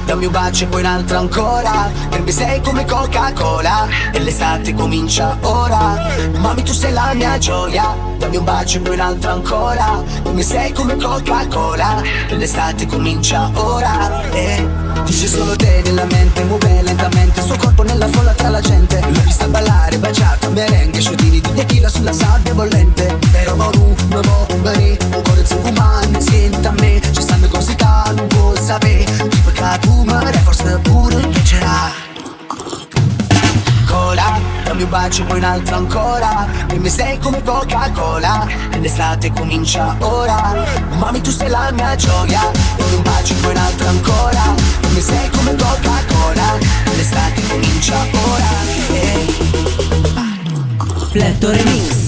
dammi un bacio e poi un'altra ancora. Per me sei come Coca-Cola e l'estate comincia ora. Mami tu sei la mia gioia, dammi un bacio e poi un'altra ancora. Per me sei come Coca-Cola e l'estate comincia ora. Dice solo te nella mente, muove lentamente il suo corpo nella folla tra la gente. L'ho vista ballare, baciata, merengue, sciottini di tequila sulla sabbia bollente. Però moru, nuovo, bari, un cuore umano, sente a me, ci stanno così da non può sapere. Tipo che tu mi forse pure piacerà. Cola, dammi un bacio e poi un'altra ancora. Per me sei come Coca-Cola e l'estate comincia ora. Mami tu sei la mia gioia, dammi un bacio e poi un'altra ancora. Per me sei come Coca-Cola e l'estate comincia ora. Fletto Remix.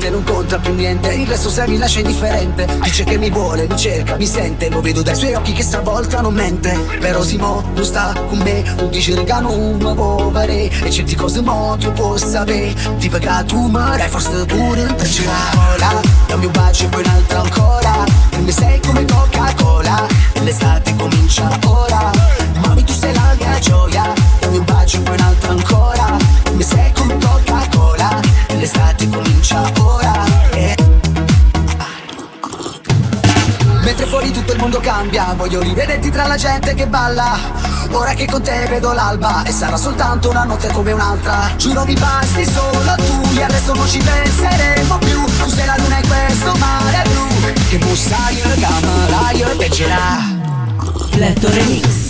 Non conta più niente, il resto se mi lascia indifferente. Dice che mi vuole, mi cerca, mi sente. Lo vedo dai suoi occhi che stavolta non mente. Però si mo, non sta con me. Non dice raga non mi povere. E certi cose mo tu puoi sapere. Ti paga tu ma dai forse pure piacerà. Cola, dammi un bacio e poi un'altra ancora. Per me sei come Coca-Cola e l'estate comincia ora. Mami tu sei la mia gioia, dammi un bacio e poi un'altra ancora. Per me sei come Coca-Cola e l'estate comincia ora. Mentre fuori tutto il mondo cambia, voglio rivederti tra la gente che balla. Ora che con te vedo l'alba e sarà soltanto una notte come un'altra. Giuro mi basti solo tu e al resto non ci penseremo più. Tu sei la luna in questo mare blu che bussa io, camera io e piacerà. Fletto Remix.